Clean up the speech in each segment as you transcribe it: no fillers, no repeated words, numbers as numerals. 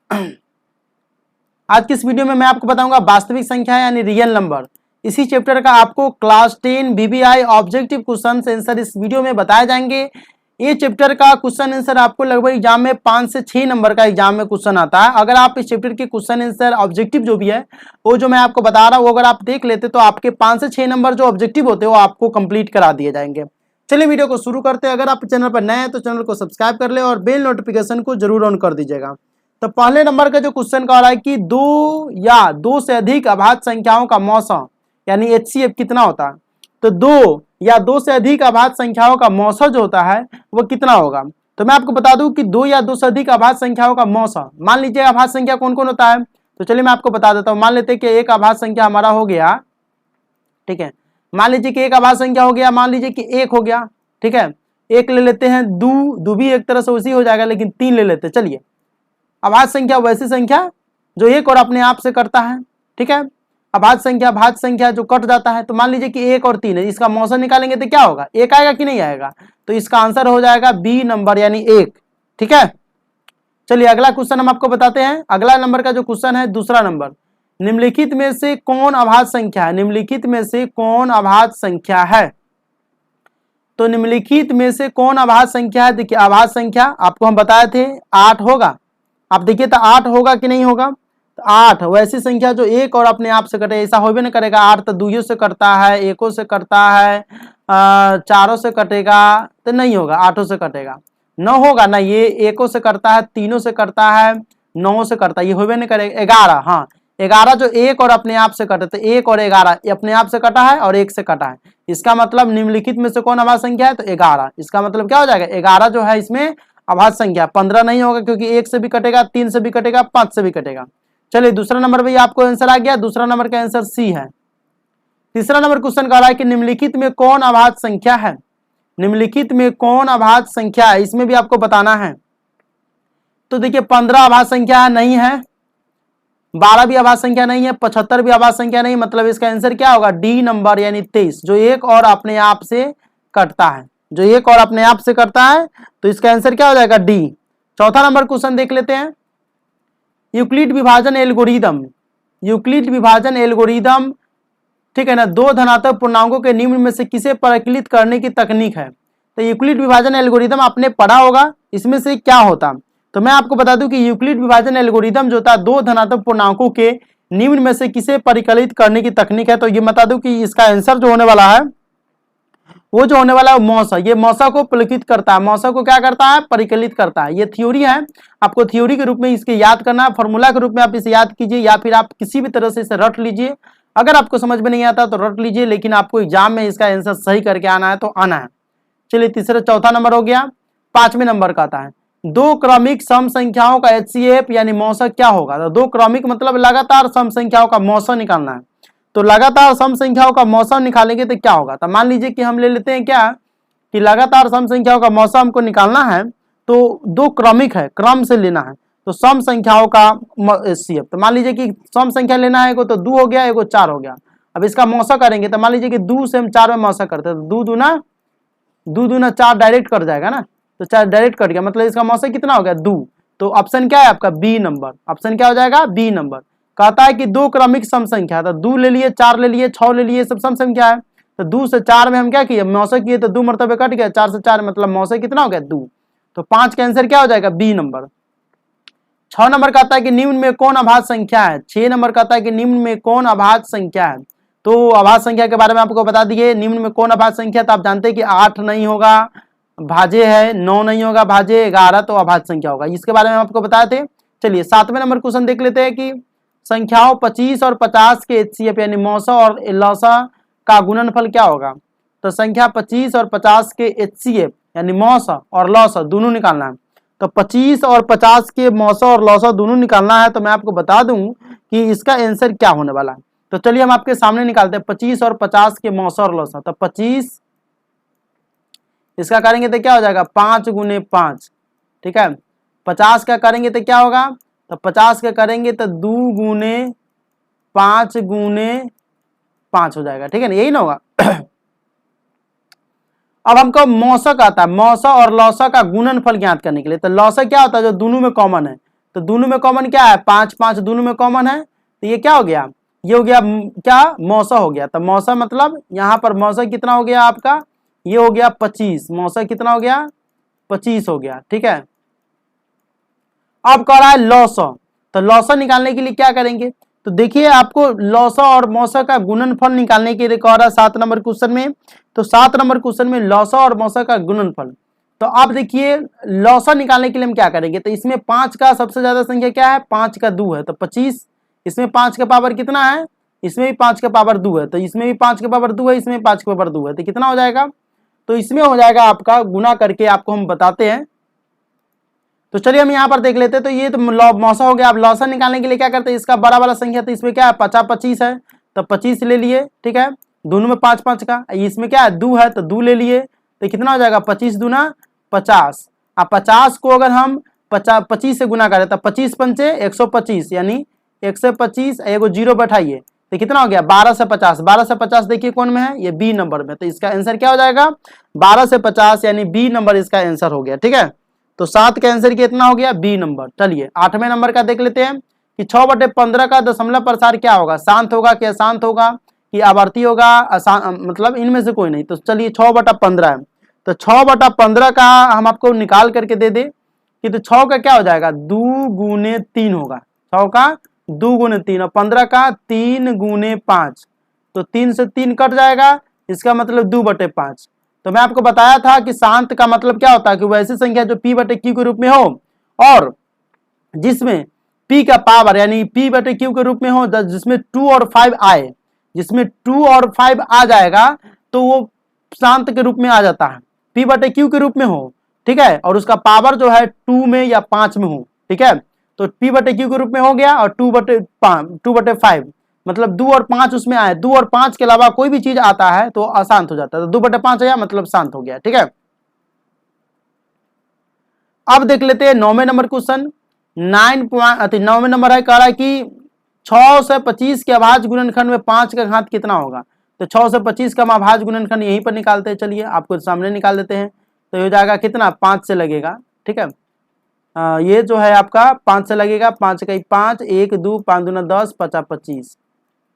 आज की इस वीडियो में मैं आपको बताऊंगा वास्तविक संख्या यानी रियल नंबर। इसी चैप्टर का आपको class 10 BBI objective question answer इस वीडियो में बताए जाएंगे। ये चैप्टर का क्वेश्चन आंसर आपको लगभग एग्जाम में 5 से 6 नंबर का एग्जाम में क्वेश्चन आता है। अगर आप इस चैप्टर के क्वेश्चन आंसर ऑब्जेक्टिव जो भी है वो जो मैं आपको बता रहा हूँ, अगर आप देख लेते तो आपके 5 से 6 नंबर जो ऑब्जेक्टिव होते हैं वो आपको कंप्लीट करा दिए जाएंगे। चलिए वीडियो को शुरू करते हैं। अगर आप चैनल पर नए हैं तो चैनल को सब्सक्राइब कर ले और बेल नोटिफिकेशन को जरूर ऑन कर दीजिएगा। तो पहले नंबर का जो क्वेश्चन कह रहा है कि 2 या 2 से अधिक अभाज्य संख्याओं का मौसा यानी HCF कितना होता है। तो 2 या 2 से अधिक अभाज्य संख्याओं का मौसा जो होता है वो कितना होगा। तो मैं आपको बता दूं कि 2 या 2 से अधिक अभाज्य संख्याओं का मौसा, मान लीजिए अभाज्य संख्या कौन कौन होता है। तो चलिए मैं आपको बता देता हूं। मान लेते हैं कि एक अभाज्य संख्या हमारा हो गया, ठीक है। मान लीजिए कि एक अभाज्य संख्या हो गया, मान लीजिए कि 1 हो गया, ठीक है। 1 ले लेते हैं, दो भी एक तरह से उसी हो जाएगा, लेकिन 3 ले लेते हैं। चलिए, अभाज्य संख्या वैसी संख्या जो एक और अपने आप से करता है, ठीक है। अभाज्य संख्या भाज्य संख्या जो कट जाता है। तो मान लीजिए कि 1 और 3 है, इसका मौसा निकालेंगे तो क्या होगा, 1 आएगा कि नहीं आएगा। तो इसका आंसर हो जाएगा बी नंबर यानी 1, ठीक है। चलिए अगला क्वेश्चन हम आपको बताते हैं। अगला नंबर का जो क्वेश्चन है दूसरा नंबर, निम्नलिखित में से कौन अभाज्य संख्या है। निम्नलिखित में से कौन अभाज्य संख्या है। तो निम्नलिखित में से कौन अभाज्य संख्या है। देखिए अभाज्य संख्या आपको हम बताए थे 8 होगा। आप देखिए तो 8 होगा कि नहीं होगा। तो 8 वैसी संख्या जो एक और अपने आप से कटे, ऐसा होबे नहीं करेगा। 8 तो 2 से कटता है, 1 से कटता है, 4 से कटेगा, तो नहीं होगा, 8 से कटेगा। 9 होगा ना, ये 1 से करता है, 3 से करता है, 9 से करता है, ये होबे नहीं करेगा। 11, हाँ 11 जो एक और अपने आप से कटे, तो 1 और 11 अपने आप से कटा है और 1 से कटा है। इसका मतलब निम्नलिखित में से कौन अभाज्य संख्या है। तो 11, इसका मतलब क्या हो जाएगा, 11 जो है इसमें अभाज्य संख्या। 15 नहीं होगा क्योंकि 1 से भी कटेगा, 3 से भी कटेगा, 5 से भी कटेगा। चलिए दूसरा नंबर भी आपको आंसर आ गया। दूसरा नंबर का आंसर सी है। तीसरा नंबर क्वेश्चन कह रहा है कि निम्नलिखित में कौन अभाज्य संख्या है। निम्नलिखित में कौन अभाज्य संख्या है, इसमें भी आपको बताना है। तो देखिए 15 अभाज्य संख्या नहीं है, 12 भी अभाज्य संख्या नहीं है, 75 भी अभाज्य संख्या नहीं। मतलब इसका आंसर क्या होगा, डी नंबर यानी 23, जो एक और अपने आप से कटता है, जो एक और अपने आप से करता है। तो इसका आंसर क्या हो जाएगा, डी। चौथा नंबर क्वेश्चन देख लेते हैं। यूक्लिड विभाजन एल्गोरिदम, यूक्लिड विभाजन एल्गोरिदम, ठीक है ना। 2 धनात्मक पूर्णांकों के निम्न में से किसे परिकलित करने की तकनीक है। तो यूक्लिड विभाजन एल्गोरिदम आपने पढ़ा होगा, इसमें से क्या होता। तो मैं आपको बता दूं कि यूक्लिड विभाजन एल्गोरिदम जो था 2 धनात्मक पूर्णांकों के निम्न में से किसे परिकलित करने की तकनीक है। तो ये बता दूं कि इसका आंसर जो होने वाला है वो जो होने वाला है मौसा, ये मौसा को परिकलित करता है। मौसा को क्या करता है, परिकलित करता है। ये थ्योरी है, आपको थ्योरी के रूप में इसके याद करना है, फॉर्मूला के रूप में आप इसे याद कीजिए, या फिर आप किसी भी तरह से इसे रट लीजिए। अगर आपको समझ में नहीं आता तो रट लीजिए, लेकिन आपको एग्जाम में इसका आंसर सही करके आना है तो आना है। चलिए तीसरा चौथा नंबर हो गया। 5वें नंबर का आता है 2 क्रमिक सम संख्याओं का HCF यानी मौसा क्या होगा। तो 2 क्रमिक मतलब लगातार सम संख्याओं का मौसा निकालना है। तो लगातार सम संख्याओं का मौसा निकालेंगे तो क्या होगा। तो मान लीजिए कि हम ले लेते हैं क्या कि लगातार सम संख्याओं का मौसा हमको निकालना है, तो 2 क्रमिक है, क्रम से लेना है। तो सम संख्याओं का HCF, तो मान लीजिए कि सम संख्या लेना है, एगो तो 2 हो गया, एगो 4 हो गया। अब इसका मौसा करेंगे तो मान लीजिए कि 2 से हम 4 में मौसा करते हैं, तो 2 दूना 4 डायरेक्ट कट जाएगा ना। तो 4 डायरेक्ट कट गया, मतलब इसका मौसा कितना हो गया, 2। तो ऑप्शन क्या है आपका, बी नंबर। ऑप्शन क्या हो जाएगा, बी नंबर। कहता है कि 2 क्रमिक सम संख्या, तो 2 ले लिए, 4 ले लिए, 6 ले लिए, सब सम संख्या है। तो 2 से 4 में हम क्या किए, मौसा किए, तो 2 मरतबे कट गया, 4 से 4 मतलब मौसा कितना हो गया, 2। तो 5 का आंसर क्या हो जाएगा, बी नंबर। 6 नंबर कहता है कि निम्न में कौन अभाज्य संख्या है। 6 नंबर कहता है कि निम्न में कौन अभाज्य संख्या है। तो अभाज्य संख्या के बारे में आपको बता दिए, निम्न में कौन अभाज्य संख्या। तो आप जानते हैं कि 8 नहीं होगा, भाज्य है, 9 नहीं होगा, भाज्य 11 तो अभाज्य संख्या होगा। इसके बारे में आपको बताए थे। चलिए 7वें नंबर क्वेश्चन देख लेते हैं कि संख्याओं 25 और 50 के HCF यानी मौसा और लौसा का गुणनफल क्या होगा। तो संख्या 25 और 50 के HCF यानी मौसा और लौसा दोनों निकालना है। तो 25 और 50 के मौसा और लौसा दोनों निकालना है। तो मैं आपको बता दूं कि इसका आंसर क्या होने वाला है। तो चलिए हम आपके सामने निकालते हैं 25 और 50 के मौसा और लौसा। तो 25 इसका करेंगे तो क्या हो जाएगा, 5 गुने 5, ठीक है। 50 का करेंगे तो क्या होगा, तो 50 का करेंगे तो 2 गुने 5 गुने 5 हो जाएगा, ठीक है ना, यही ना होगा। अब हमको मौसा आता है, मौसा और लौसा का गुणनफल ज्ञात करने के लिए। तो लौसा क्या होता है, जो दोनों में कॉमन है। तो दोनों में कॉमन क्या है, 5 5 दोनों में कॉमन है, तो ये क्या हो गया, ये हो गया क्या, मौसा हो गया। तो मौसा मतलब यहाँ पर मौसा कितना हो गया आपका, ये हो गया 25, मौसा कितना हो गया 25 हो गया, ठीक है। अब कह रहा है लौसा, तो लौसा निकालने के लिए क्या करेंगे, तो देखिए आपको लौसा और मौसा का गुणनफल निकालने के लिए कह रहा है 7 नंबर क्वेश्चन में। तो 7 नंबर क्वेश्चन में लौसा और मौसा का गुणनफल, तो आप देखिए लौसा निकालने के लिए हम क्या करेंगे, तो इसमें 5 का सबसे ज्यादा संख्या क्या है, 5 का 2 है, तो 25, इसमें 5 का पावर कितना है, इसमें भी 5 का पावर 2 है, तो इसमें भी 5 का पावर 2 है, इसमें 5 का पावर 2 है, तो कितना हो जाएगा, तो इसमें हो जाएगा आपका, गुना करके आपको हम बताते हैं। तो चलिए हम यहाँ पर देख लेते हैं। तो ये तो मौसा हो गया। अब लौसा निकालने के लिए क्या करते हैं, इसका बड़ा वाला संख्या, तो इसमें क्या है 50 25 है, तो 25 ले लिए, ठीक है, दोनों में 5 5 का, इसमें क्या है 2 है, तो 2 ले लिए, तो कितना हो जाएगा 25 दूना 50। अब 50 को अगर हम 25 से गुना करें तो 25 पंचे 125, यानी 125, एगो जीरो बैठाइए, तो कितना हो गया 12 से 50, 12 से 50 देखिए कौन में है, ये बी नंबर में, तो इसका आंसर क्या हो जाएगा 12 से 50, यानी बी नंबर इसका आंसर हो गया, ठीक है। तो 7 का आंसर कितना हो गया, बी नंबर। चलिए 8वें नंबर का देख लेते हैं कि 6/15 का दशमलव प्रसार क्या होगा, शांत होगा कि अशांत होगा कि आवर्ती होगा, मतलब इनमें से कोई नहीं। तो चलिए 6/15 है, तो 6/15 का हम आपको निकाल करके दे दे कि तो 6 का क्या हो जाएगा 2 गुने 3 होगा, 6 का 2 गुने 3, और 15 का 3 गुने 5, तो 3 से 3 कट जाएगा, इसका मतलब 2/5। तो मैं आपको बताया था कि शांत का मतलब क्या होता है कि वैसी संख्या जो p/q के रूप में हो और जिसमें p का पावर यानी p/q के रूप में हो, जिसमें 2 और 5 आए, जिसमें 2 और 5 आ जाएगा तो वो शांत के रूप में आ जाता है, p/q के रूप में हो, ठीक है, और उसका पावर जो है 2 में या 5 में हो, ठीक है। तो p/q के रूप में हो गया, और 2/5 मतलब 2 और 5 उसमें आए, 2 और 5 के अलावा कोई भी चीज आता है तो अशांत हो जाता है, तो 2/5 आया मतलब शांत हो गया, ठीक है। अब देख लेते हैं 9वें नंबर क्वेश्चन। 9वें नंबर है, कह रहा है कि 6 से 25 के अभाज्य गुणनखंड में 5 का घात कितना होगा, तो 6 से 25 का हम अभाज्य गुणनखंड यहीं पर निकालते हैं, चलिए आपको सामने निकाल देते हैं। तो ये हो जाएगा कितना, 5 से लगेगा, ठीक है, ये जो है आपका 5 से लगेगा, 5 का 5, 1 2 5 दूना 10, 50 25,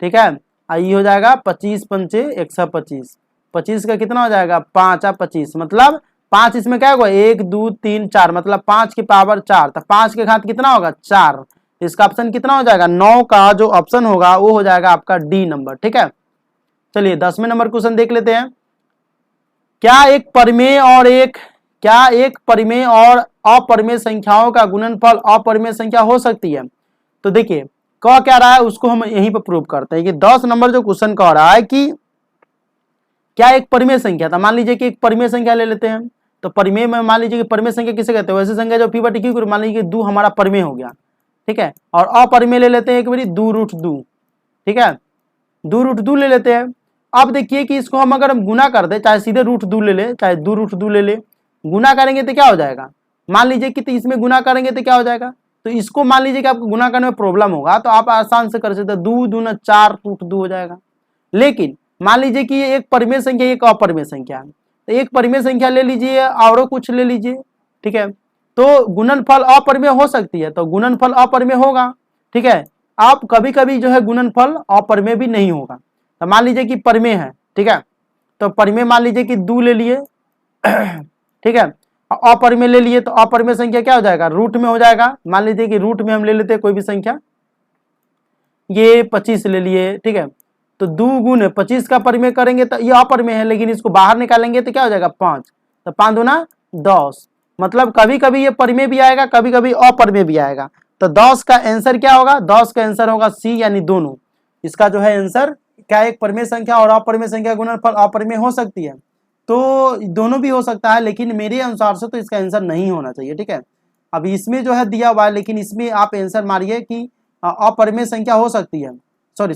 ठीक है। ये हो जाएगा 25 पंचे 125, 25 का कितना हो जाएगा 5 25, मतलब 5 इसमें क्या होगा 1 2 3 4, मतलब 5 की पावर 4, तो 5 के घात कितना होगा 4, इसका ऑप्शन कितना हो जाएगा 9 का जो ऑप्शन होगा वो हो जाएगा आपका डी नंबर, ठीक है। चलिए 10वें नंबर क्वेश्चन देख लेते हैं। क्या एक परिमेय और अपरिमेय संख्याओं का गुणनफल अपरिमेय संख्या हो सकती है। तो देखिए कह क्या रहा है उसको हम यहीं पर प्रूव करते हैं कि 10 नंबर जो क्वेश्चन कह रहा है कि क्या एक परिमेय संख्या था, मान लीजिए कि एक परिमेय संख्या ले लेते हैं, तो परिमेय में मान लीजिए कि परिमेय संख्या किसे कहते हैं, वैसे संख्या जो p/q, मान लीजिए 2 हमारा परिमेय हो गया, ठीक है, और अपरिमेय ले लेते हैं एक बारी 2√2, ठीक है, 2√2 ले लेते हैं। अब देखिए कि इसको हम अगर हम गुना कर दे, चाहे सीधे √2 ले ले चाहे 2√2 ले ले, गुना करेंगे तो क्या हो जाएगा, मान लीजिए कि तो इसमें गुना करेंगे तो क्या हो जाएगा, तो इसको मान लीजिए कि आपको गुना करने में प्रॉब्लम होगा तो आप आसान से कर सकते हैं, 2 दूना 4√2 हो जाएगा। लेकिन मान लीजिए कि ये एक परिमेय संख्या एक अपरिमेय संख्या है, तो एक परिमेय संख्या ले लीजिए और कुछ ले लीजिए, ठीक है, तो गुणनफल अपरिमेय हो सकती है, तो गुणनफल अपरिमेय होगा, ठीक है। आप कभी कभी जो है गुणनफल अपरिमेय भी नहीं होगा, तो मान लीजिए कि परिमेय है, ठीक है, तो परिमेय मान लीजिए कि 2 ले लिए ठीक है, अपरिमेय ले लिए तो अपरिमेय संख्या क्या हो जाएगा रूट में हो जाएगा, मान लीजिए कि रूट में हम ले लेते हैं कोई भी संख्या, ये 25 ले लिए, ठीक है, तो 2 गुने 25 का परिमेय करेंगे तो ये अपरिमेय है, लेकिन इसको बाहर निकालेंगे तो क्या हो जाएगा 5, तो 5 दूना 10, मतलब कभी कभी ये परिमेय भी आएगा कभी कभी अपरिमेय भी आएगा। तो 10 का आंसर क्या होगा, 10 का आंसर होगा सी, यानी दोनों, इसका जो है आंसर क्या एक परिमेय संख्या और अपरिमेय संख्या गुणनफल अपरिमेय हो सकती है, तो दोनों भी हो सकता है, लेकिन मेरे अनुसार से तो इसका आंसर नहीं होना चाहिए, ठीक है। अब इसमें जो है दिया हुआ है, लेकिन इसमें आप आंसर मारिए कि अपरिमेय संख्या हो सकती है, सॉरी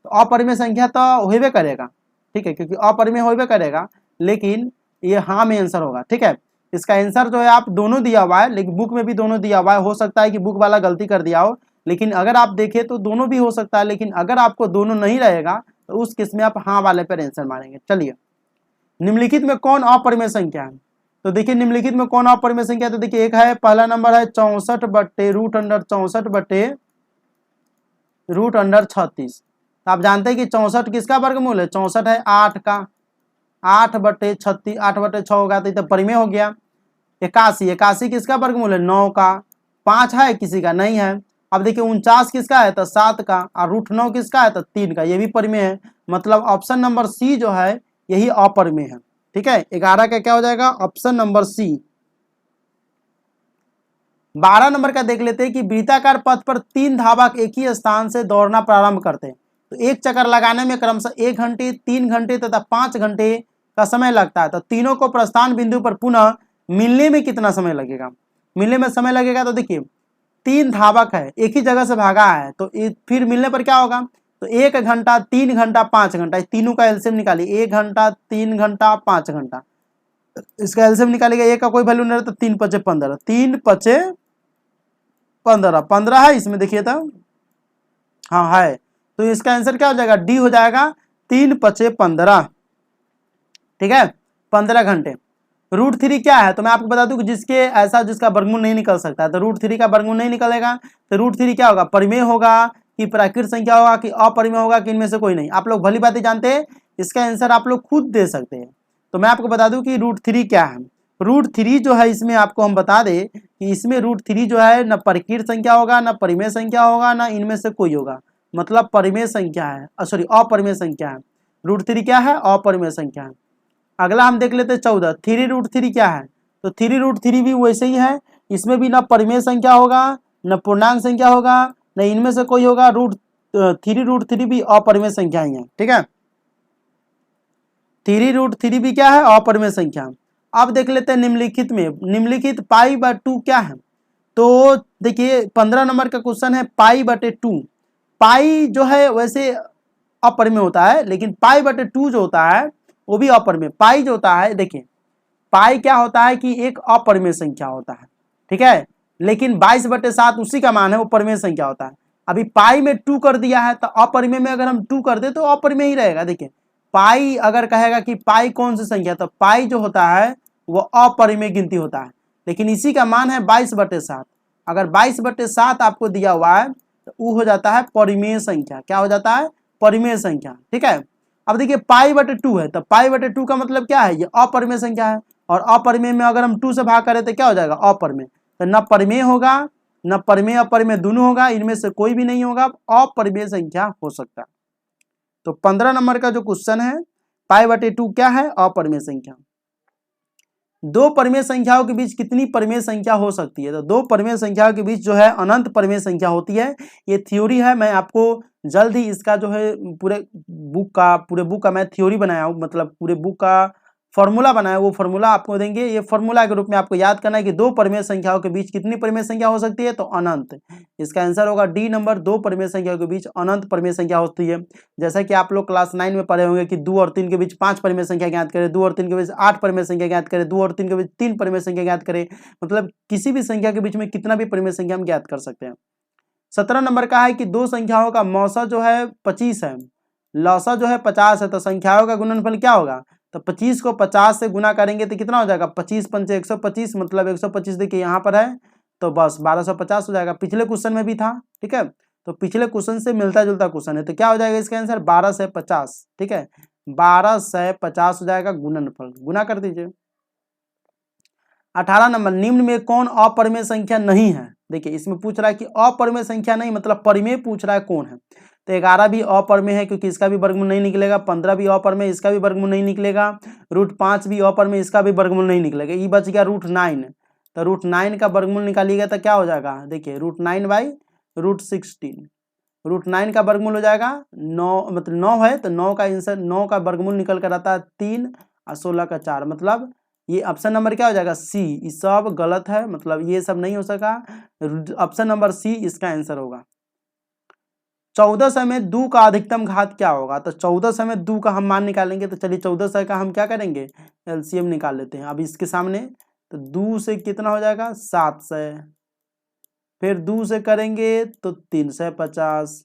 तो अपरिमेय संख्या तो होबे करेगा, ठीक है, क्योंकि अपरिमेय होबे करेगा, लेकिन ये हाँ में आंसर होगा, ठीक है। इसका आंसर जो है आप दोनों दिया हुआ है, लेकिन बुक में भी दोनों दिया हुआ है, हो सकता है कि बुक वाला गलती कर दिया हो, लेकिन अगर आप देखें तो दोनों भी हो सकता है, लेकिन अगर आपको दोनों नहीं रहेगा तो उस केस में आप हाँ वाले पर आंसर मारेंगे। चलिए निम्नलिखित में कौन अपरिमेय संख्या है, तो देखिए निम्नलिखित में कौन अपरिमेय संख्या है? तो देखिए एक है, पहला नंबर है 64/√34 तो आप जानते हैं कि 64 किसका वर्गमूल है? 64 है 8 का, 8/36, 8/6 होगा तो परिमेय हो गया। 81 किसका वर्गमूल है? 9 का। 5 है किसी का? नहीं है। अब देखिए 49 किसका है? तो 7 का। और √9 किसका है? तो 3 का। ये भी परिमेय है। मतलब ऑप्शन नंबर सी जो है यही अपरिमेय है। ठीक है, 11 का क्या हो जाएगा? Option number C. 12 नंबर का देख लेते हैं कि वृत्ताकार पथ पर 3 धावक एक ही स्थान से दौड़ना प्रारंभ करते हैं तो एक चक्कर लगाने में क्रमशः 1 घंटे, 3 घंटे तथा 5 घंटे का समय लगता है। तो तीनों को प्रस्थान बिंदु पर पुनः मिलने में कितना समय लगेगा? मिलने में समय लगेगा तो देखिए 3 धावक है, एक ही जगह से भागा है तो फिर मिलने पर क्या होगा? तो 1 घंटा, 3 घंटा, 5 घंटा, तीनों का एलसीएम निकालिए। 1 घंटा, 3 घंटा, 5 घंटा, इसका एलसीएम निकालिएगा। एक का कोई वैल्यू नहीं रहा तो 3 × 5 = 15, 3 × 5 = 15, 15 है इसमें देखिए तो हाँ है। तो इसका आंसर क्या हो जाएगा? डी हो जाएगा, 3 × 5 = 15। ठीक है, 15 घंटे। √3 क्या है? तो मैं आपको बता दूं कि जिसका वर्गमूल नहीं निकल सकता है तो √3 का वर्गमूल नहीं निकलेगा तो √3 क्या होगा? परिमेय होगा कि प्राकृत संख्या होगा कि अपरिमेय होगा कि इनमें से कोई नहीं? आप लोग भली बात ही जानते हैं, इसका आंसर आप लोग खुद दे सकते हैं। तो मैं आपको बता दूं कि √3 क्या है। √3 जो है इसमें आपको हम बता दें कि इसमें √3 जो है न प्राकृत संख्या होगा, न परिमेय संख्या होगा, न इनमें से कोई होगा। मतलब परिमेय संख्या है, सॉरी अपरिमेय संख्या है। √3 क्या है? अपरिमेय संख्या है। अगला हम देख लेते हैं 14, 3√3 क्या है? तो 3√3 भी वैसे ही है, इसमें भी ना परिमेय संख्या होगा, न पूर्णांक संख्या होगा, न इनमें से कोई होगा। 3√3 भी अपरिमेय संख्या ही है। ठीक है, 3√3 भी क्या है? अपरिमेय संख्या। अब देख लेते हैं निम्नलिखित में, निम्नलिखित π/2 क्या है? तो देखिए 15 नंबर का क्वेश्चन है π/2। पाई जो है वैसे अपरिमेय होता है, लेकिन π/2 जो होता है वो भी अपरिमेय। पाई जो होता है, देखिए पाई क्या होता है कि एक अपरिमेय संख्या होता है। ठीक है, लेकिन 22/7 उसी का मान है, वो परिमेय संख्या होता है। अभी पाई में 2 कर दिया है तो अपरिमेय में अगर हम 2 कर दे तो अपरिमेय ही रहेगा। देखिए पाई अगर कहेगा कि पाई कौन सी संख्या, तो पाई जो होता है वो अपरिमेय गिनती होता है, लेकिन इसी का मान है 22/7। अगर 22/7 आपको दिया हुआ है तो वो हो जाता है परिमेय संख्या। क्या हो जाता है? परिमेय संख्या। ठीक है, अब देखिए π/2 है तो π/2 का मतलब क्या है? ये अपरिमेय संख्या है, और अपरिमेय में अगर हम 2 से भाग करें तो क्या हो जाएगा? अपरिमेय। तो न परिमेय होगा, न परिमेय अपरिमेय दोनों होगा, इनमें से कोई भी नहीं होगा, अपरिमेय संख्या हो सकता है। तो 15 नंबर का जो क्वेश्चन है π/2 क्या है? अपरिमेय संख्या। दो परिमेय संख्याओं के बीच कितनी परिमेय संख्या हो सकती है? तो दो परिमेय संख्याओं के बीच जो है अनंत परिमेय संख्या होती है। ये थ्योरी है, मैं आपको जल्द ही इसका जो है पूरे बुक का मैं थ्योरी बनाया हूँ, मतलब पूरे बुक का फॉर्मूला बनाया, वो फॉर्मूला आपको देंगे। ये फॉर्मूला के रूप में आपको याद करना है कि दो परिमेय संख्याओं के बीच कितनी परिमेय संख्या हो सकती है? तो अनंत। इसका आंसर होगा डी नंबर, दो परिमेय संख्याओं के बीच अनंत परिमेय संख्या होती है। जैसा कि आप लोग क्लास 9 में पढ़े होंगे कि 2 और 3 के बीच 5 परिमेय संख्या ज्ञात करें, 2 और 3 के बीच 8 परिमेय संख्या ज्ञात करें, 2 और 3 के बीच 3 परिमेय संख्या ज्ञात करें। मतलब किसी भी संख्या के बीच में कितना भी परिमेय संख्या हम ज्ञात कर सकते हैं। 17 नंबर का है कि दो संख्याओं का मौसा जो है 25 है, लौसा जो है 50 है, तो संख्याओं का गुणनफल क्या होगा? तो 25 को 50 से गुना करेंगे तो कितना हो जाएगा? 25 × 5 = 125, मतलब 125 देखिए यहाँ पर है तो बस 1250 हो जाएगा। पिछले क्वेश्चन में भी था। ठीक है, तो पिछले क्वेश्चन से मिलता जुलता क्वेश्चन है, तो क्या हो जाएगा इसका आंसर? 12 से 50। ठीक है, 12 से 50 हो जाएगा गुणनफल, गुना कर दीजिए। 18 नंबर, निम्न में कौन अपरिमेय संख्या नहीं है? देखिए इसमें पूछ रहा है कि अपरिमेय संख्या नहीं, मतलब परिमेय पूछ रहा है कौन है। तो 11 भी अपरिमेय है क्योंकि इसका भी वर्गमूल नहीं निकलेगा। 15 भी अपरिमेय, इसका भी वर्गमूल नहीं निकलेगा। √5 भी अपरिमेय, इसका भी वर्गमूल नहीं निकलेगा। ये बच गया √9। तो √9 का वर्गमूल निकालिएगा तो क्या हो जाएगा? देखिए √9/√16, √9 का वर्गमूल हो जाएगा 9, मतलब 9 है तो 9 का आंसर, 9 का वर्गमूल निकल कर आता है 3 और 16 का 4, मतलब ये ऑप्शन नंबर क्या हो जाएगा? सी। ये सब गलत है, मतलब ये सब नहीं हो सका। ऑप्शन नंबर सी इसका आंसर होगा। 1400 में 2 का अधिकतम घात क्या होगा? तो 1400 में 2 का हम मान निकालेंगे, तो चलिए 1400 का हम क्या करेंगे? एलसीएम निकाल लेते हैं। अब इसके सामने तो 2 से कितना हो जाएगा? 700, फिर 2 से करेंगे तो 350।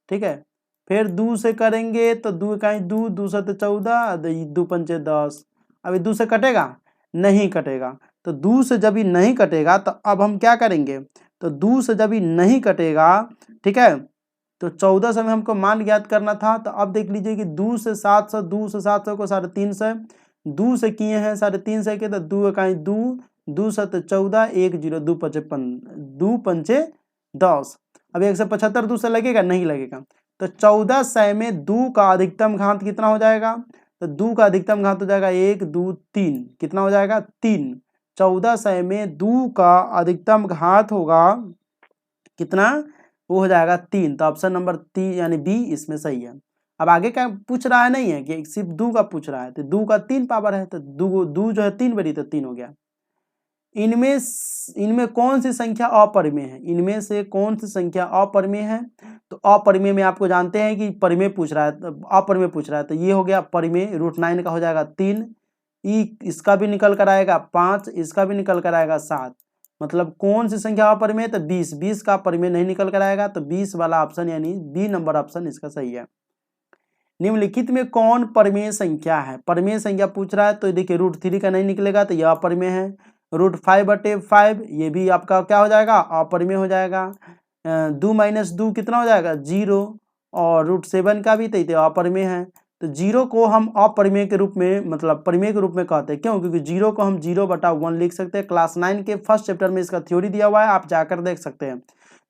ठीक है, फिर 2 से करेंगे तो 2 का 2 से तो 14, 2 × 5 = 10। अभी 2 से कटेगा नहीं कटेगा। तो 2 से जब ये नहीं कटेगा तो अब हम क्या करेंगे, तो 2 से जब ये नहीं कटेगा, ठीक है, तो 14 से में हमको मान ज्ञात करना था। तो अब देख लीजिए कि 2 से 700, 2 से 700 को 350, 2 से किए हैं 350 के, तो 2 इकाई 2, 2 7 14, 1 0, 2 5 2 पंचे 10। अब 175 2 से लगेगा, नहीं लगेगा। तो 1400 में 2 का अधिकतम घात कितना हो जाएगा, तो 2 का अधिकतम घात हो जाएगा 1 2 3, कितना हो जाएगा 3। 1400 में 2 का अधिकतम घात होगा कितना, वो हो जाएगा 3। तो ऑप्शन नंबर 3 यानी बी इसमें सही है। अब आगे क्या पूछ रहा है, नहीं है कि सिर्फ 2 का पूछ रहा है, तो 2 का 3 पावर है, तो 2 जो है 3 बड़ी, तो 3 हो गया। इनमें कौन सी संख्या अपरिमेय है, इनमें से कौन सी संख्या अपरिमेय है। तो अपरिमेय में आपको जानते हैं कि परिमेय पूछ रहा है, अपरिमेय पूछ रहा है, तो ये हो गया परिमेय। √9 का हो जाएगा 3, इसका भी निकल कर आएगा 5, इसका भी निकल कर आएगा 7। मतलब कौन सी संख्या अपरिमेय, तो 20 का परिमेय नहीं निकल कर आएगा, तो 20 वाला ऑप्शन यानी बी नंबर ऑप्शन इसका सही है। निम्नलिखित में कौन परिमेय संख्या है, परिमेय संख्या पूछ रहा है, तो देखिए √3 का नहीं निकलेगा, तो यह अपरिमेय है। √5/5 ये भी आपका क्या हो जाएगा, अपरिमेय हो जाएगा। 2 - 2 कितना हो जाएगा 0, और √7 का भी तो अपरिमेय है। तो 0 को हम अपरिमेय के रूप में, मतलब परिमेय के रूप में कहते हैं, क्यों, क्योंकि 0 को हम 0/1 लिख सकते हैं। क्लास 9 के फर्स्ट चैप्टर में इसका थ्योरी दिया हुआ है, आप जाकर देख सकते हैं।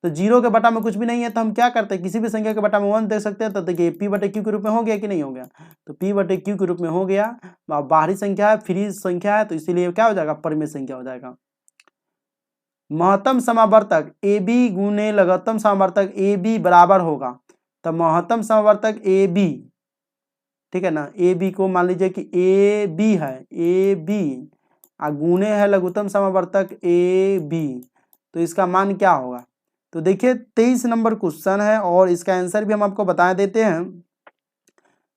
तो 0 के बटा में कुछ भी नहीं है, तो हम क्या करते हैं, किसी भी संख्या के बटा में 1 देख सकते हैं। तो देखिए p/q के रूप में हो गया कि नहीं हो गया, तो p/q के रूप में हो गया। बाहरी संख्या है, फ्री संख्या है, तो इसीलिए क्या हो जाएगा, परिमेय संख्या हो जाएगा। महत्तम समावर्तक AB गुने लघुत्तम समावर्तक AB बराबर होगा, तो महत्तम समावर्तक AB, ठीक है ना, AB को मान लीजिए कि AB है, AB गुने है लघुत्तम समावर्तक AB, तो इसका मान क्या होगा। तो देखिए 23 नंबर क्वेश्चन है और इसका आंसर भी हम आपको बता देते हैं।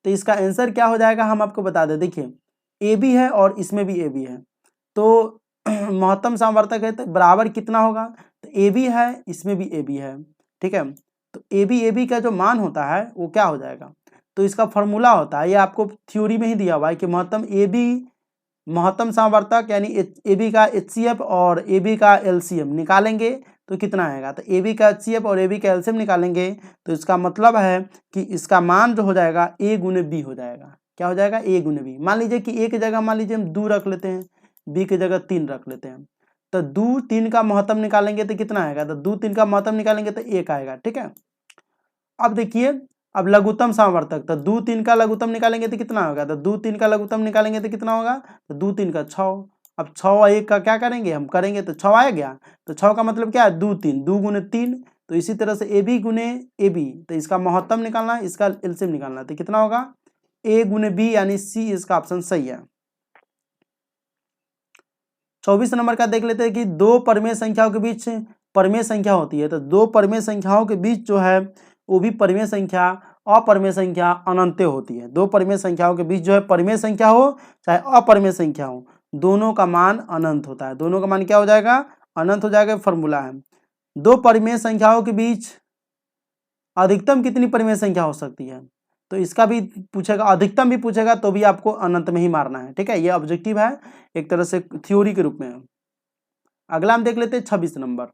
तो इसका आंसर क्या हो जाएगा हम आपको बता दें। देखिए AB है और इसमें भी AB है, तो महत्तम समावर्तक है, तो बराबर कितना होगा, तो AB है, इसमें भी AB है, ठीक है। तो AB का जो मान होता है वो क्या हो जाएगा, तो इसका फॉर्मूला होता है, ये आपको थ्योरी में ही दिया हुआ है कि महत्तम समावर्तक यानी AB का HCF और AB का LCM निकालेंगे तो कितना आएगा। तो AB का HCF और AB का LCM निकालेंगे तो इसका मतलब है कि इसका मान जो हो जाएगा A गुने B हो जाएगा। क्या हो जाएगा, A गुने B। मान लीजिए कि A की जगह मान लीजिए हम 2 रख लेते हैं, B की जगह 3 रख लेते हैं, तो 2 3 का महत्तम निकालेंगे तो कितना आएगा, तो 2 3 का महत्तम निकालेंगे तो 1 आएगा, ठीक है। अब देखिए अब लघुत्तम समावर्तक, तो 2 3 का लघुत्तम निकालेंगे तो कितना होगा, तो 2 3 का लघुत्तम निकालेंगे तो कितना होगा, तो 2 3 का 6। अब 6 और 1 का क्या करेंगे हम करेंगे, तो 6 आ गया, तो 6 का मतलब क्या है 2 3, 2 गुने 3। तो इसी तरह से AB गुने AB, तो इसका महत्तम निकालना है, इसका एलसीएम निकालना है, तो कितना होगा A गुने B यानी C इसका ऑप्शन सही है। 24 नंबर का देख लेते हैं कि दो परिमेय संख्याओं के बीच परिमेय संख्या होती है, तो दो परिमेय संख्याओं के बीच जो है वो भी परिमेय संख्या अपरिमेय संख्या अनंत होती है। दो परिमेय संख्याओं के बीच जो है परिमेय संख्या हो चाहे अपरिमेय संख्या हो, दोनों का मान अनंत होता है। दोनों का मान क्या हो जाएगा, अनंत हो जाएगा। फॉर्मूला है दो परिमेय संख्याओं के बीच अधिकतम कितनी परिमेय संख्या हो सकती है, तो इसका भी पूछेगा, अधिकतम भी पूछेगा तो भी आपको अनंत में ही मारना है, ठीक है। ये ऑब्जेक्टिव है एक तरह से थ्योरी के रूप में। अगला हम देख लेते हैं 26 नंबर,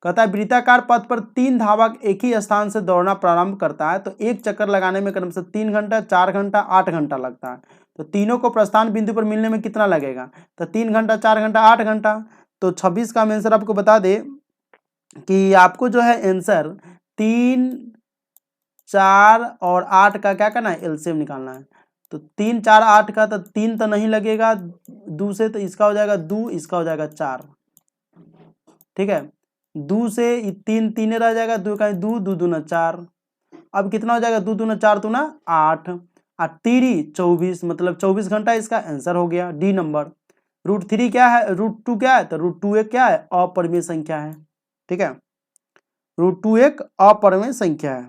कहता है वृत्ताकार पथ पर 3 धावक एक ही स्थान से दौड़ना प्रारंभ करता है, तो एक चक्कर लगाने में क्रम से 3 घंटा 4 घंटा 8 घंटा लगता है, तो तीनों को प्रस्थान बिंदु पर मिलने में कितना लगेगा, तो 3 घंटा 4 घंटा 8 घंटा। तो 26 का आंसर आपको बता दे कि आपको जो है आंसर 3 4 और 8 का क्या करना है, एलसीएम निकालना है। तो 3 4 8 का, तो 3 तो नहीं लगेगा 2 से, तो इसका हो जाएगा 2, इसका हो जाएगा 4, ठीक है। 2 से 3 3 रह जाएगा, 2 का 2 2 दूना 4। अब कितना हो जाएगा 2 दूना 4 दूना 8 और 3 24, मतलब 24 घंटा इसका आंसर हो गया डी नंबर। √3 क्या है, √2 क्या है, तो √2 एक क्या है, अपरिमेय संख्या है, ठीक है। √2 एक अपरिमेय संख्या है।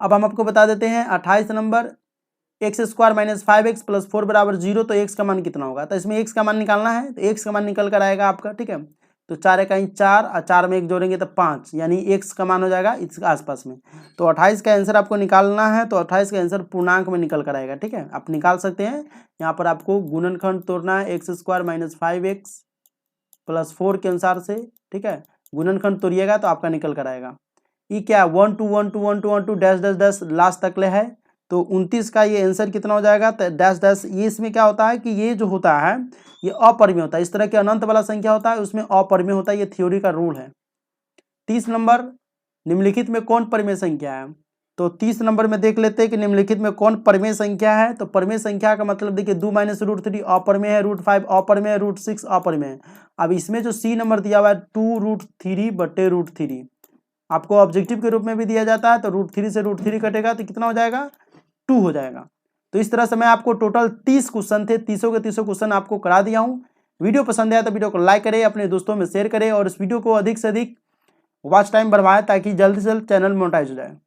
अब हम आपको बता देते हैं 28 नंबर, x² - 5x + 4 = 0, तो x का मान कितना होगा, तो इसमें x का मान निकालना है, तो x का मान निकल कर आएगा आपका, ठीक है। तो 4 इकाई 4 और 4 में 1 जोड़ेंगे तो 5, यानी x का मान हो जाएगा इसके आसपास में। तो 28 का आंसर आपको निकालना है, तो 28 का आंसर पूर्णांक में निकल कर आएगा। ठीक है, आप निकाल सकते हैं। यहाँ पर आपको गुणनखंड तोड़ना है, x² - 5x + 4 के अनुसार से। ठीक है, गुणनखंड तोड़िएगा तो आपका निकल कर आएगा। ये क्या 1 2 1 2 1 2 1 2 डैश डैश डैश लास्ट तक ले है, तो 29 का ये आंसर कितना हो जाएगा, तो डैश डैश। ये इसमें क्या होता है कि ये जो होता है ये अपरिमेय होता है। इस तरह के अनंत वाला संख्या होता है उसमें अपरिमेय होता है, ये थ्योरी का रूल है। 30 नंबर, निम्नलिखित में कौन परिमेय संख्या है। तो 30 नंबर में देख लेते हैं कि निम्नलिखित में कौन परिमेय संख्या है। तो परिमेय संख्या का मतलब देखिए 2 - √3 अपरिमेय है, √5 अपरिमेय है, √6 अपरिमेय है। अब इसमें जो सी नंबर दिया हुआ है 2√3/√3 आपको ऑब्जेक्टिव के रूप में भी दिया जाता है, तो √3 से √3 कटेगा तो कितना हो जाएगा, 2 हो जाएगा। तो इस तरह से मैं आपको टोटल 30 क्वेश्चन थे, 30 के 30 क्वेश्चन आपको करा दिया हूँ। वीडियो पसंद आया तो वीडियो को लाइक करें, अपने दोस्तों में शेयर करें और इस वीडियो को अधिक से अधिक वॉच टाइम बढ़वाएं ताकि जल्द से जल्द चैनल मोनेटाइज हो जाए।